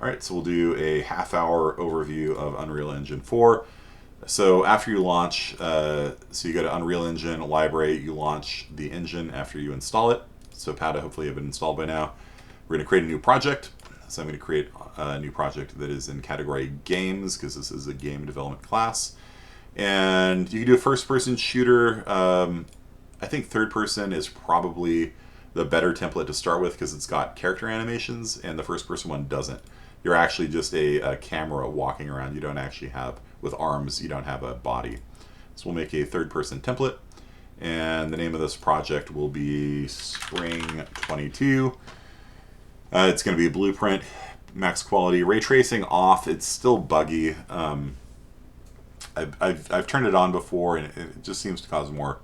All right, so we'll do a half-hour overview of Unreal Engine 4. So after you launch, so you go to Unreal Engine Library, you launch the engine after you install it. So Pada hopefully have been installed by now. We're going to create a new project. So I'm going to create a new project that is in category games, because this is a game development class. And you can do a first-person shooter. I think third person is probably the better template to start with, because it's got character animations, and the first person one doesn't. You're actually just a camera walking around. You don't actually have, with arms, you don't have a body. So we'll make a third person template, and the name of this project will be Spring 22. It's going to be blueprint, max quality, ray tracing off. It's still buggy. I've turned it on before, and it just seems to cause more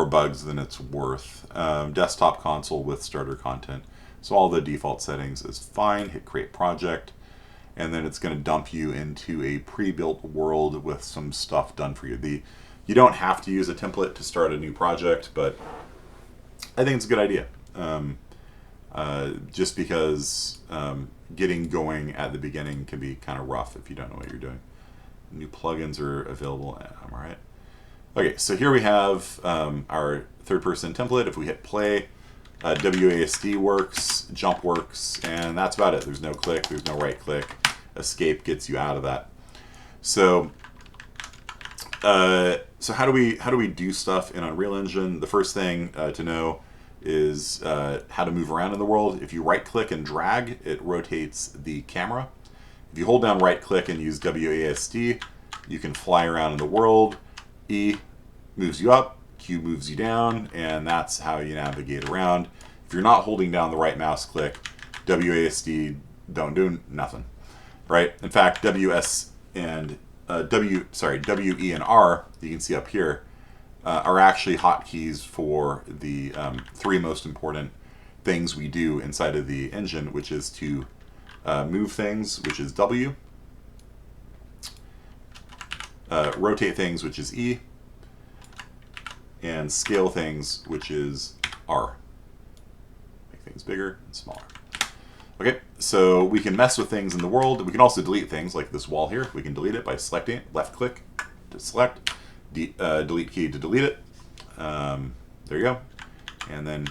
bugs than it's worth. Desktop console with starter content. So all the default settings is fine. Hit create project, and then it's going to dump you into a pre-built world with some stuff done for you. You don't have to use a template to start a new project, but I think it's a good idea. Just because getting going at the beginning can be kind of rough if you don't know what you're doing. New plugins are available. All right. Okay, so here we have our third-person template. If we hit play, WASD works, jump works, and that's about it. There's no click, there's no right-click. Escape gets you out of that. So, so how do we do stuff in Unreal Engine? The first thing to know is how to move around in the world. If you right-click and drag, it rotates the camera. If you hold down right-click and use WASD, you can fly around in the world. E moves you up, Q moves you down, and that's how you navigate around. If you're not holding down the right mouse click, WASD don't do nothing, right? In fact, WE and R, you can see up here, are actually hotkeys for the three most important things we do inside of the engine, which is to move things, which is W, rotate things, which is E, and scale things, which is R. Make things bigger and smaller. Okay, so we can mess with things in the world. We can also delete things, like this wall here. We can delete it by selecting it, left click to select, delete key to delete it. There you go. And then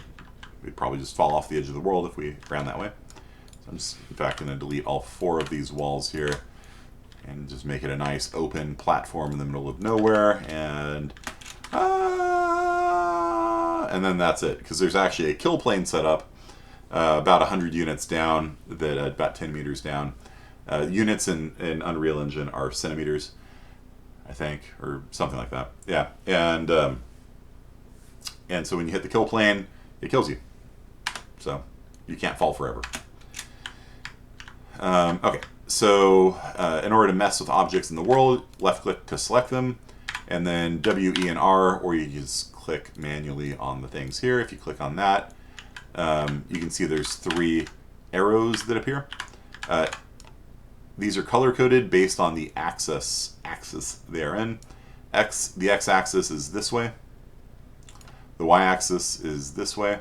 we'd probably just fall off the edge of the world if we ran that way. So I'm just, in fact, going to delete all 4 of these walls here and just make it a nice open platform in the middle of nowhere. And then that's it, because there's actually a kill plane set up about 100 units down, about 10 meters down. Units in Unreal Engine are centimeters, I think, or something like that. Yeah, and so when you hit the kill plane, it kills you. So you can't fall forever. Okay, so in order to mess with objects in the world, left click to select them, and then W, E, and R, or you just click manually on the things here. If you click on that, you can see there's 3 arrows that appear. These are color-coded based on the axis they are in. The x-axis is this way. The y-axis is this way.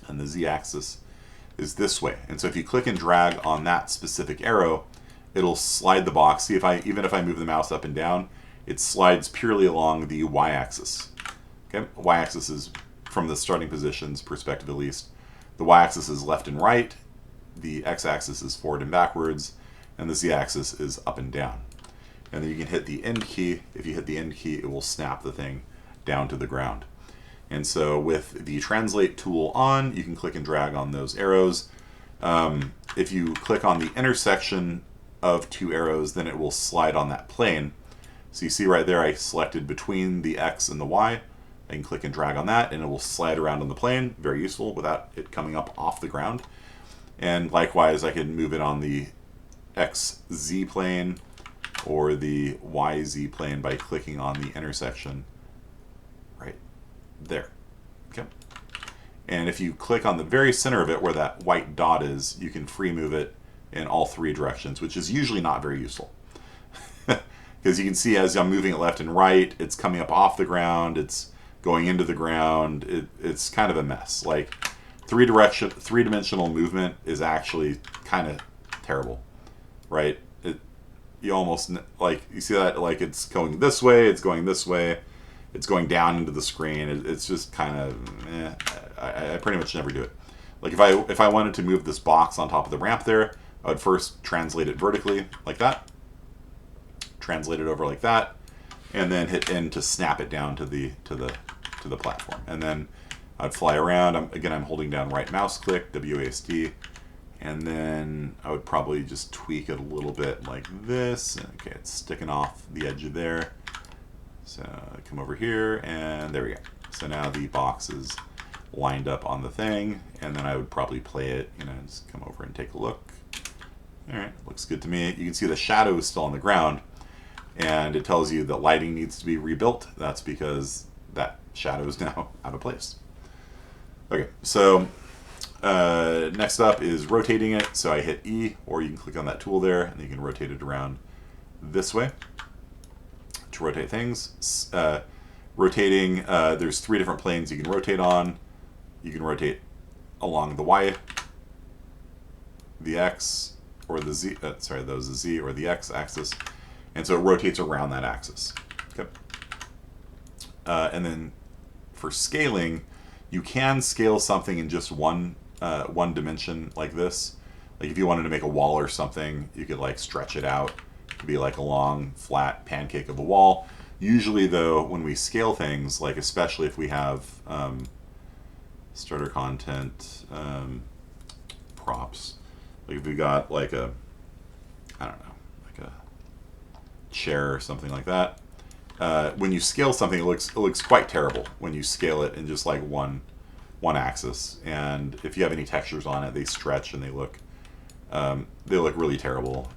And the z-axis is this way. And so if you click and drag on that specific arrow, it'll slide the box. See, even if I move the mouse up and down, it slides purely along the y-axis. Okay, y-axis is from the starting position's perspective, at least. The y-axis is left and right. The x-axis is forward and backwards, and the z-axis is up and down. And then you can hit the end key. If you hit the end key, it will snap the thing down to the ground. And so with the translate tool on, you can click and drag on those arrows. If you click on the intersection of 2 arrows, then it will slide on that plane. So you see right there, I selected between the X and the Y. I can click and drag on that, and it will slide around on the plane. Very useful without it coming up off the ground. And likewise, I can move it on the XZ plane or the YZ plane by clicking on the intersection right there. Okay. And if you click on the very center of it where that white dot is, you can free move it in all 3 directions, which is usually not very useful. Because you can see as I'm moving it left and right, it's coming up off the ground, it's going into the ground, it's kind of a mess. Like three-dimensional movement is actually kind of terrible, right? You almost, like, you see that, like, it's going this way, it's going this way, it's going down into the screen. It's just kind of, I pretty much never do it. Like, if I wanted to move this box on top of the ramp there, I would first translate it vertically like that, translate it over like that, and then hit N to snap it down to the platform. And then I'd fly around. I'm holding down right mouse click, WASD, and then I would probably just tweak it a little bit like this. Okay, it's sticking off the edge of there. So I come over here, and there we go. So now the box is lined up on the thing, and then I would probably play it, just come over and take a look. All right, looks good to me. You can see the shadow is still on the ground, and it tells you that lighting needs to be rebuilt. That's because that shadow is now out of place. Okay, so next up is rotating it. So I hit E, or you can click on that tool there, and you can rotate it around this way to rotate things. Rotating, there's 3 different planes you can rotate on. You can rotate along the Y, the X, or the Z, the Z or the X axis. And so it rotates around that axis. Okay. And then for scaling, you can scale something in just one dimension like this. Like if you wanted to make a wall or something, you could like stretch it out to be like a long, flat pancake of a wall. Usually though, when we scale things, like especially if we have starter content, props, like if we got like a, I don't know, like a chair or something like that, when you scale something, it looks quite terrible when you scale it in just like one axis. And if you have any textures on it, they stretch and they look really terrible.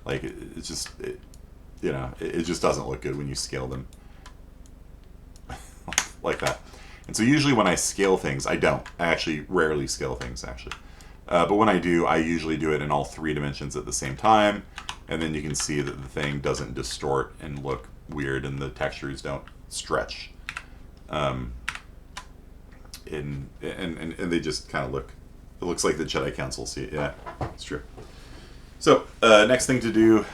Like it just doesn't look good when you scale them like that. And so usually when I scale things, I actually rarely scale things actually. But when I do, I usually do it in all 3 dimensions at the same time. And then you can see that the thing doesn't distort and look weird, and the textures don't stretch. And they just kind of look, it looks like the Jedi Council. See, yeah, it's true. So next thing to do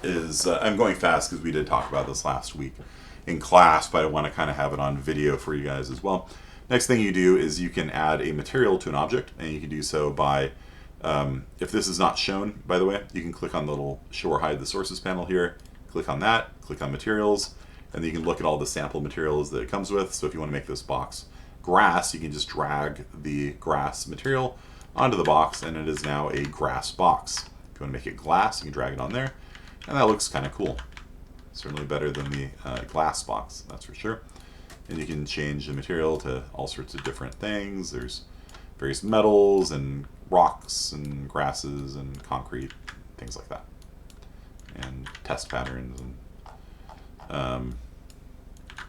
is, I'm going fast because we did talk about this last week in class, but I want to kind of have it on video for you guys as well. Next thing you do is you can add a material to an object, and you can do so by, if this is not shown, by the way, you can click on the little show or hide the sources panel here, click on that, click on materials, and then you can look at all the sample materials that it comes with. So if you want to make this box grass, you can just drag the grass material onto the box, and it is now a grass box. If you want to make it glass, you can drag it on there, and that looks kind of cool. Certainly better than the glass box, that's for sure. And you can change the material to all sorts of different things. There's various metals and rocks and grasses and concrete, things like that. And test patterns and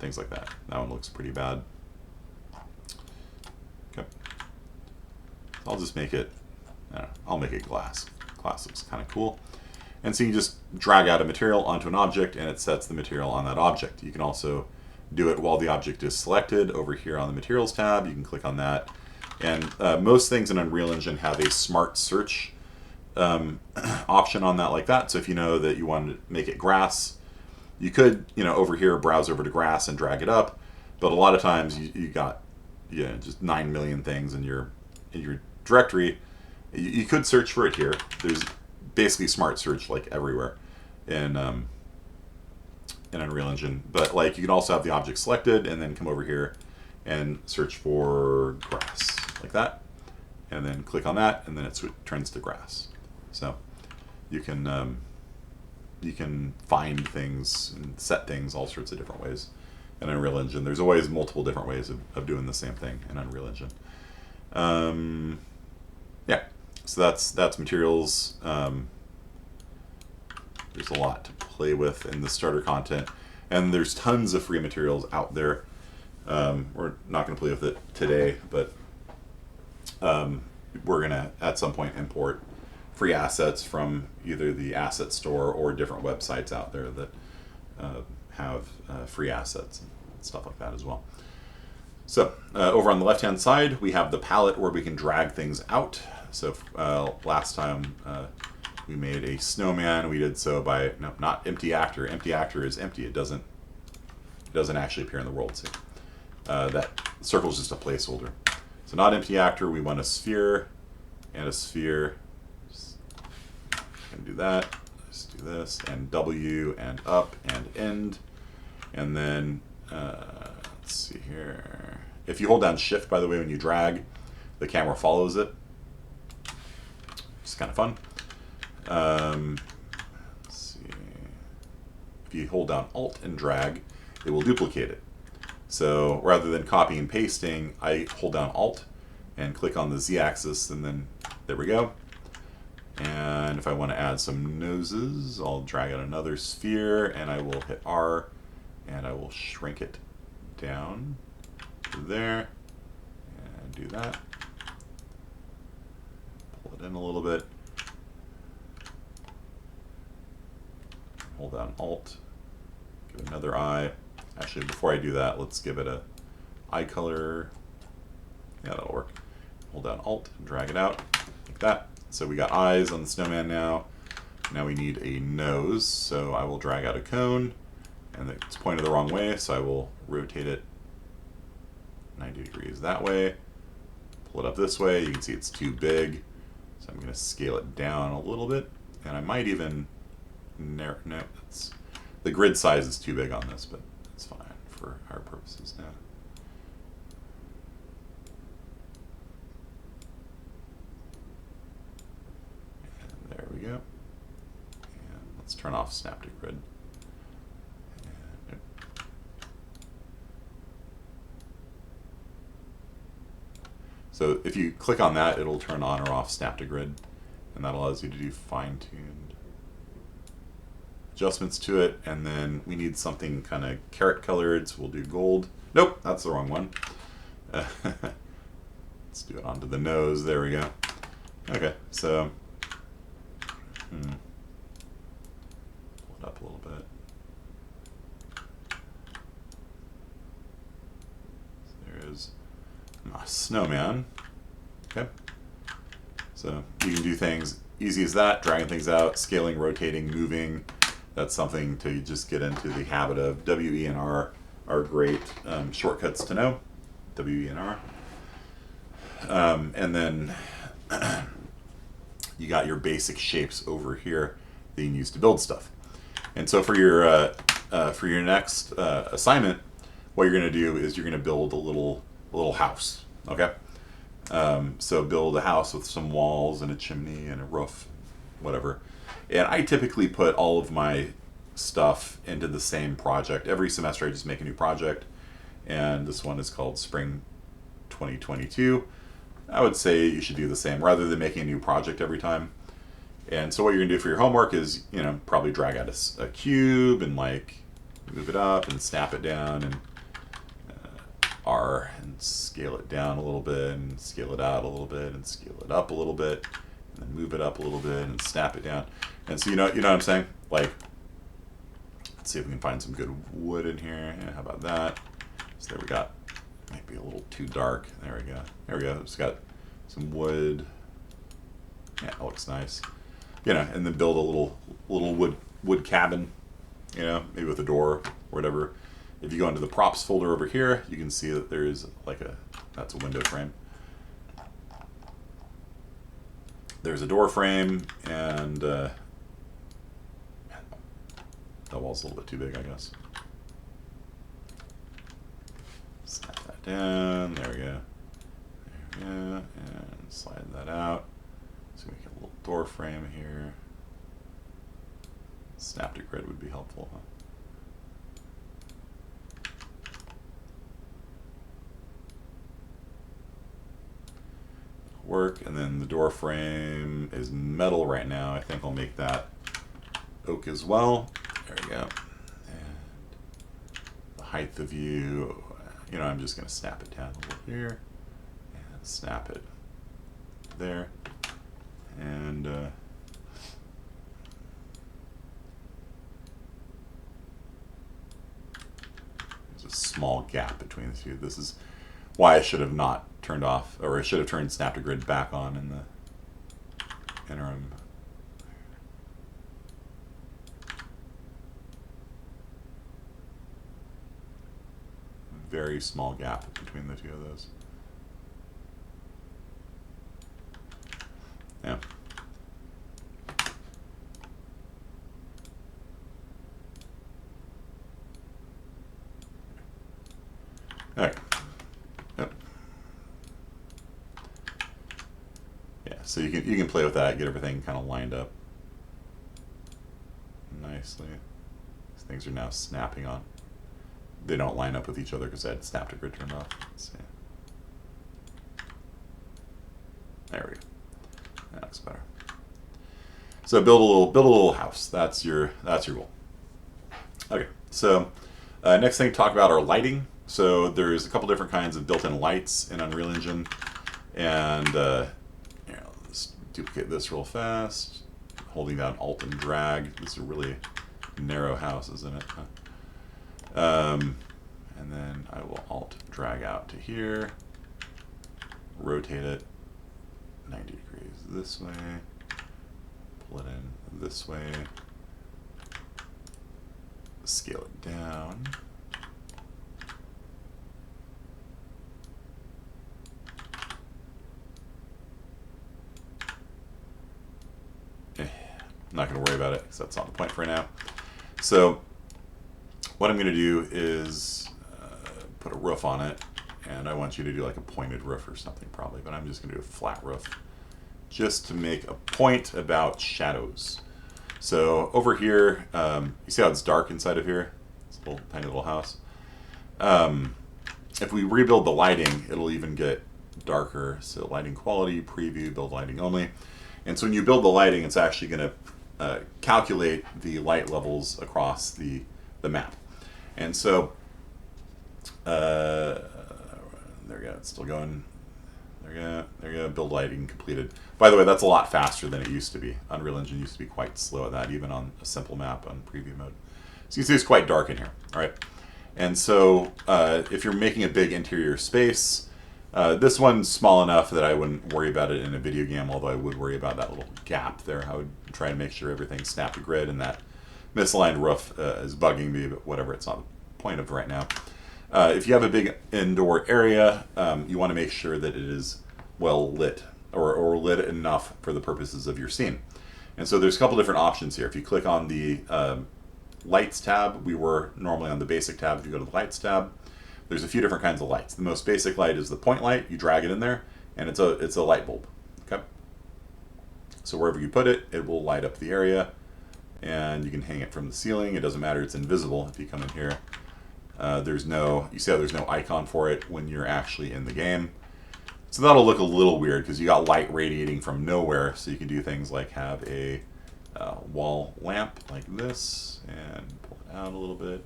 things like that. That one looks pretty bad. Okay. So I'll just make it, I'll make it glass. Glass looks kind of cool. And so you just drag out a material onto an object, and it sets the material on that object. You can also do it while the object is selected over here on the Materials tab. You can click on that. And most things in Unreal Engine have a smart search option on that like that. So if you know that you want to make it grass, you could, over here, browse over to grass and drag it up. But a lot of times you got just 9 million things in your directory. You could search for it here. There's basically smart search like everywhere in Unreal Engine. But like you can also have the object selected and then come over here and search for grass like that, and then click on that, and then it turns to grass. So you can find things and set things all sorts of different ways in Unreal Engine. There's always multiple different ways of doing the same thing in Unreal Engine. Yeah, so that's materials. There's a lot to play with in the starter content, and there's tons of free materials out there. We're not going to play with it today, but we're going to at some point import free assets from either the asset store or different websites out there that have free assets and stuff like that as well. So over on the left-hand side, we have the palette where we can drag things out. So last time we made a snowman. We did so by, no, not empty actor. Empty actor is empty. It doesn't actually appear in the world. See, that circle is just a placeholder. So not empty actor. We want a sphere and a sphere. Just gonna do that. Just do this and W and up and end, and then let's see here. If you hold down Shift, by the way, when you drag, the camera follows it. It's kind of fun. Let's see. If you hold down Alt and drag, it will duplicate it. So rather than copy and pasting, I hold down Alt and click on the Z-axis, and then there we go. And if I want to add some noses, I'll drag out another sphere, and I will hit R, and I will shrink it down to there, and do that. Pull it in a little bit. Hold down Alt, give it another eye. Actually, before I do that, let's give it a eye color. Yeah, that'll work. Hold down Alt and drag it out like that. So we got eyes on the snowman now. Now we need a nose, so I will drag out a cone, and it's pointed the wrong way, so I will rotate it 90 degrees that way. Pull it up this way. You can see it's too big, so I'm going to scale it down a little bit, and I might even narrow. No, the grid size is too big on this, but it's fine for our purposes now. And there we go. And let's turn off Snap to Grid. So if you click on that, it'll turn on or off Snap to Grid, and that allows you to do fine-tuned adjustments to it. And then we need something kind of carrot colored, so we'll do gold. Nope, that's the wrong one. Let's do it onto the nose. There we go. Okay, so pull it up a little bit. So there's a snowman. Okay, so you can do things easy as that, dragging things out, scaling, rotating, moving. That's something to just get into the habit of. W, E, and R are great shortcuts to know. W, E, and R. And then you got your basic shapes over here that you can use to build stuff. And so for your next assignment, what you're going to do is you're going to build a little house. Okay. So build a house with some walls and a chimney and a roof, whatever. And I typically put all of my stuff into the same project. Every semester I just make a new project, and this one is called Spring 2022. I would say you should do the same rather than making a new project every time. And so what you're gonna do for your homework is, probably drag out a cube and like move it up and snap it down, and R and scale it down a little bit and scale it out a little bit and scale it up a little bit, and then move it up a little bit and snap it down. And so you know what I'm saying? Like, let's see if we can find some good wood in here. Yeah, how about that? So there we got, might be a little too dark. There we go. There we go. It's got some wood. Yeah, it looks nice. And then build a little wood cabin. Maybe with a door or whatever. If you go into the props folder over here, you can see that there's that's a window frame. There's a door frame, and that wall's a little bit too big, I guess. Snap that down. There we go. There we go. And slide that out. So we get a little door frame here. Snap to Grid would be helpful, huh? Work. And then the door frame is metal right now. I think I'll make that oak as well. There we go. And the height of view, I'm just going to snap it down a little here and snap it there. And there's a small gap between the two. This is why I should have not turned off, or I should have turned Snap to Grid back on in the interim. Very small gap between the two of those. Yeah. Okay. Yep. Yeah, so you can play with that, get everything kind of lined up nicely. These things are now snapping on. They don't line up with each other because I had Snap to Grid turned off. Let's see. There we go. That looks better. So build a little house. That's your goal. Okay. So next thing to talk about are lighting. So there's a couple different kinds of built-in lights in Unreal Engine, and let's duplicate this real fast. Holding down Alt and drag. This is a really narrow house, isn't it? And then I will Alt drag out to here, rotate it 90 degrees this way, pull it in this way, scale it down. I'm not going to worry about it because that's not the point for now. So what I'm going to do is put a roof on it, and I want you to do like a pointed roof or something probably, but I'm just going to do a flat roof just to make a point about shadows. So over here, you see how it's dark inside of here? It's a little tiny little house. If we rebuild the lighting, it'll even get darker. So lighting quality, preview, build lighting only. And so when you build the lighting, it's actually going to calculate the light levels across the map. And so, there we go, it's still going. There we go, build lighting completed. By the way, that's a lot faster than it used to be. Unreal Engine used to be quite slow at that, even on a simple map on preview mode. So you can see it's quite dark in here, all right? And so if you're making a big interior space, this one's small enough that I wouldn't worry about it in a video game, although I would worry about that little gap there. I would try and make sure everything's snapped to grid, and that misaligned roof is bugging me, but whatever, it's not the point of right now. If you have a big indoor area, you want to make sure that it is well lit, or lit enough for the purposes of your scene. And so there's a couple different options here. If you click on the Lights tab, we were normally on the Basic tab. If you go to the Lights tab, there's a few different kinds of lights. The most basic light is the point light. You drag it in there, and it's a light bulb. Okay. So wherever you put it, it will light up the area, and you can hang it from the ceiling. It doesn't matter; it's invisible. If you come in here, you see how there's no icon for it when you're actually in the game. So that'll look a little weird because you got light radiating from nowhere. So you can do things like have a wall lamp like this, and pull it out a little bit.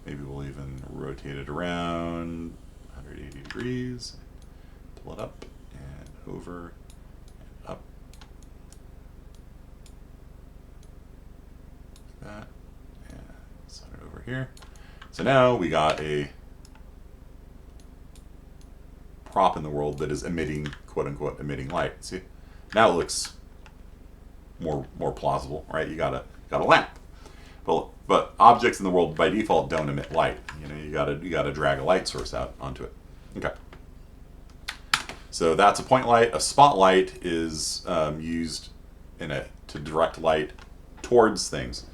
Maybe we'll even rotate it around 180 degrees, pull it up and over and up, like that, and set it over here. So now we got a prop in the world that is emitting, quote unquote, emitting light. See, now it looks more plausible, right? You got a lamp. But objects in the world by default don't emit light. You gotta drag a light source out onto it. Okay. So that's a point light. A spotlight is used to direct light towards things,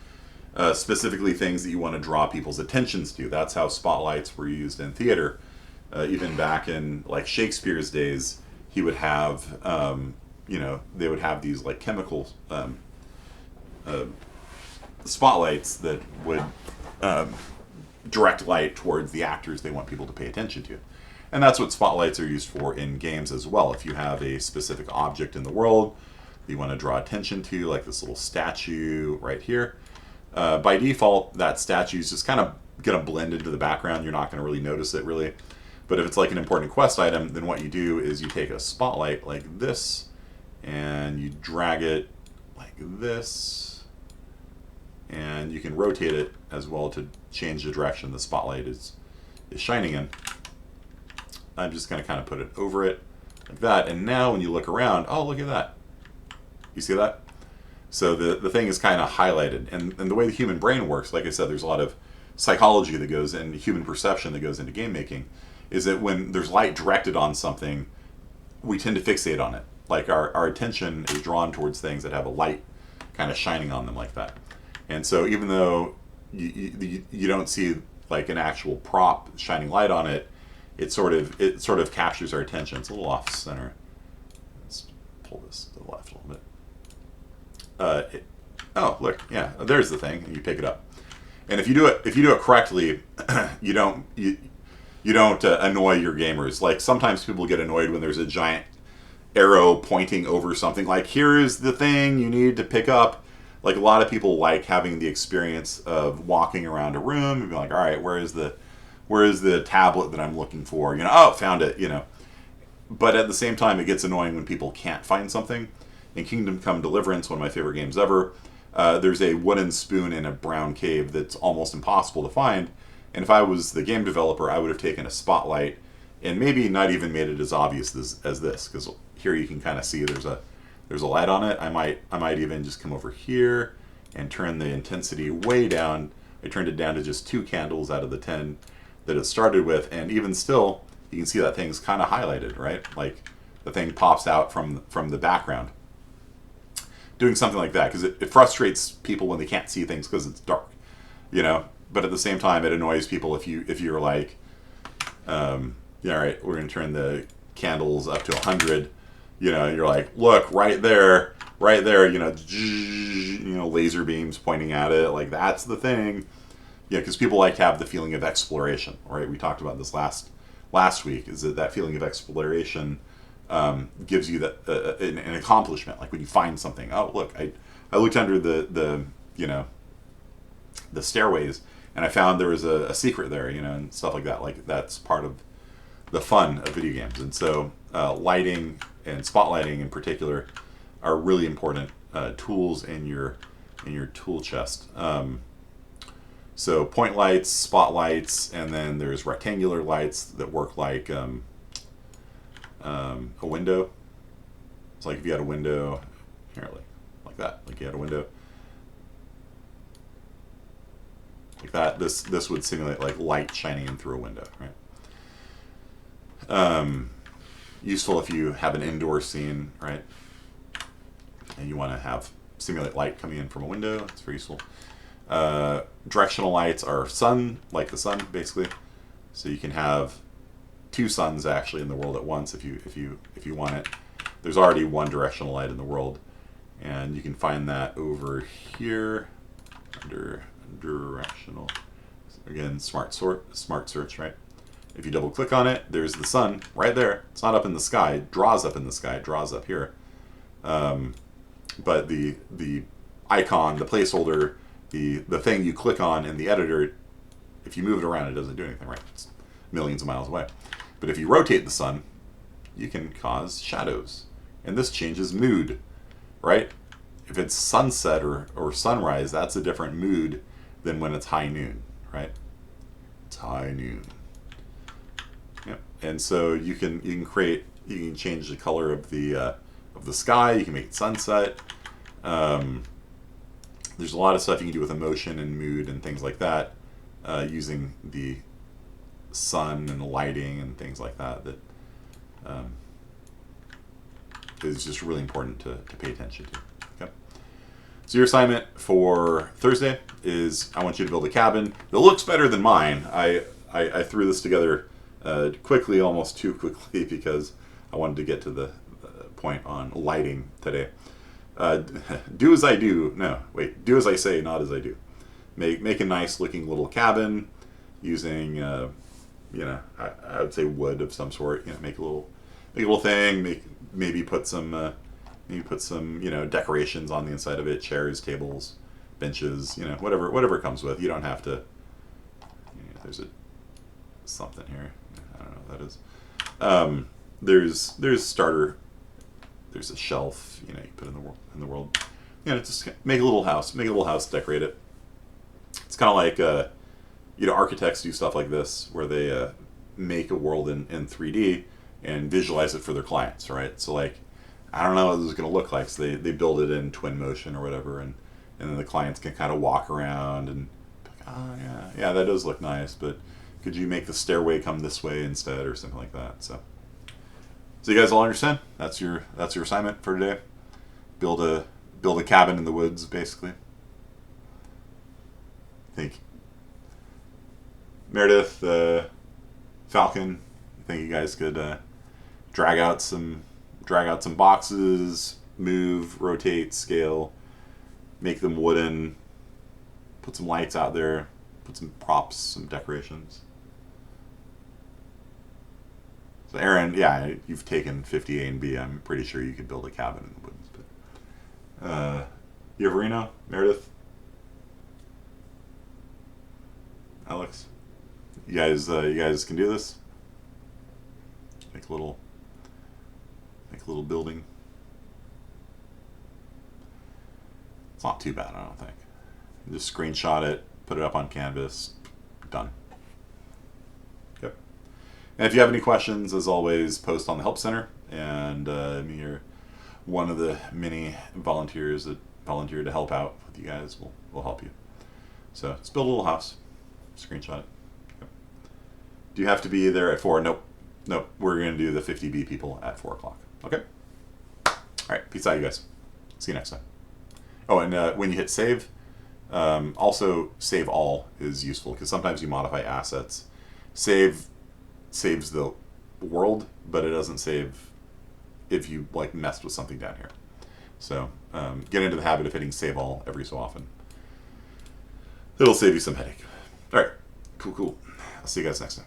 specifically things that you want to draw people's attentions to. That's how spotlights were used in theater. Even back in like Shakespeare's days, he would have, they would have these like chemical spotlights that would direct light towards the actors they want people to pay attention to. And that's what spotlights are used for in games as well. If you have a specific object in the world that you want to draw attention to, like this little statue right here, by default, that statue is just kind of going to blend into the background. You're not going to really notice it, really. But if it's like an important quest item, then what you do is you take a spotlight like this, and you drag it like this, and you can rotate it as well to change the direction the spotlight is shining in. I'm just going to kind of put it over it like that, and now when you look around, oh, look at that. You see that? So the thing is kind of highlighted, and the way the human brain works, like I said, there's a lot of psychology that goes in, human perception that goes into game making, is that when there's light directed on something, we tend to fixate on it. Like our attention is drawn towards things that have a light kind of shining on them like that. And so even though you don't see like an actual prop shining light on it, it sort of captures our attention. It's a little off center. Let's pull this to the left a little bit. Oh, look, yeah, there's the thing, and you pick it up. And if you do it correctly, you don't annoy your gamers. Like sometimes people get annoyed when there's a giant arrow pointing over something. Like here's the thing you need to pick up. Like a lot of people like having the experience of walking around a room and be like, all right, where is the tablet that I'm looking for? You know, oh, found it. You know, but at the same time, it gets annoying when people can't find something. In Kingdom Come Deliverance, one of my favorite games ever, there's a wooden spoon in a brown cave that's almost impossible to find. And if I was the game developer, I would have taken a spotlight and maybe not even made it as obvious as this, because here you can kind of see there's a light on it. I might even just come over here and turn the intensity way down. I turned it down to just 2 candles out of the 10 that it started with, and even still, you can see that thing's kind of highlighted, right? Like the thing pops out from the background. Doing something like that, because it frustrates people when they can't see things because it's dark, you know. But at the same time, it annoys people if you're like, yeah, all right, we're gonna turn the candles up to 100. You know, you're like, look, right there, you know, laser beams pointing at it, like that's the thing. Yeah, because people like to have the feeling of exploration, right? We talked about this last week, is that feeling of exploration gives you that an accomplishment. Like when you find something, oh look, I looked under the you know, the stairways, and I found there was a secret there, you know, and stuff like that. Like that's part of the fun of video games. And so lighting and spotlighting in particular are really important tools in your tool chest. So point lights, spotlights, and then there's rectangular lights that work like a window. It's like if you had a window here, like that, like you had a window like that. This would simulate like light shining in through a window, right? Useful if you have an indoor scene, right? And you want to simulate light coming in from a window. It's very useful. Directional lights are like the sun, basically. So you can have 2 suns actually in the world at once if you want it. There's already one directional light in the world, and you can find that over here under directional. Again, smart search, right? If you double click on it, there's the sun right there. It's not up in the sky. It draws up in the sky. It draws up here. But the icon, the placeholder, the thing you click on in the editor, if you move it around, it doesn't do anything, right? It's millions of miles away. But if you rotate the sun, you can cause shadows. And this changes mood, right? If it's sunset or sunrise, that's a different mood than when it's high noon, right? It's high noon. Yep. And so you can change the color of the sky. You can make it sunset. There's a lot of stuff you can do with emotion and mood and things like that, using the sun and the lighting and things like that. That is just really important to pay attention to. Okay. So your assignment for Thursday is I want you to build a cabin that looks better than mine. I threw this together quickly, almost too quickly, because I wanted to get to the point on lighting today. Do as I do. No, wait. Do as I say, not as I do. Make a nice looking little cabin using, you know, I would say wood of some sort. You know, make a little thing. Maybe put some you know, decorations on the inside of it. Chairs, tables, benches. You know, whatever it comes with. You don't have to. You know, there's something here. I don't know what that is. There's starter. There's a shelf, you know, you put in the world. You know, just make a little house. Decorate it. It's kind of like architects do stuff like this where they make a world in 3D and visualize it for their clients, right? So like, I don't know what this is going to look like, so they build it in twin motion or whatever, and then the clients can kind of walk around and be like, oh yeah, that does look nice, but could you make the stairway come this way instead or something like that? So you guys all understand? That's your assignment for today. Build a cabin in the woods, basically. I think Meredith, Falcon, I think you guys could drag out some boxes, move, rotate, scale, make them wooden, put some lights out there, put some props, some decorations. So Aaron, yeah, you've taken 50 A and B. I'm pretty sure you could build a cabin in the woods. But Yaverino, Meredith, Alex, you guys can do this. Make a little building. It's not too bad, I don't think. Just screenshot it, put it up on canvas, done. Okay. And if you have any questions, as always, post on the Help Center, and me or one of the many volunteers that volunteer to help out with you guys will help you. So let's build a little house. Screenshot it. Okay. Do you have to be there at 4? Nope. We're going to do the 50B people at 4 o'clock. Okay? All right. Peace out, you guys. See you next time. Oh, and when you hit save, also save all is useful because sometimes you modify assets. Save saves the world, but it doesn't save if you like messed with something down here. So get into the habit of hitting save all every so often. It'll save you some headache. All right. Cool. I'll see you guys next time.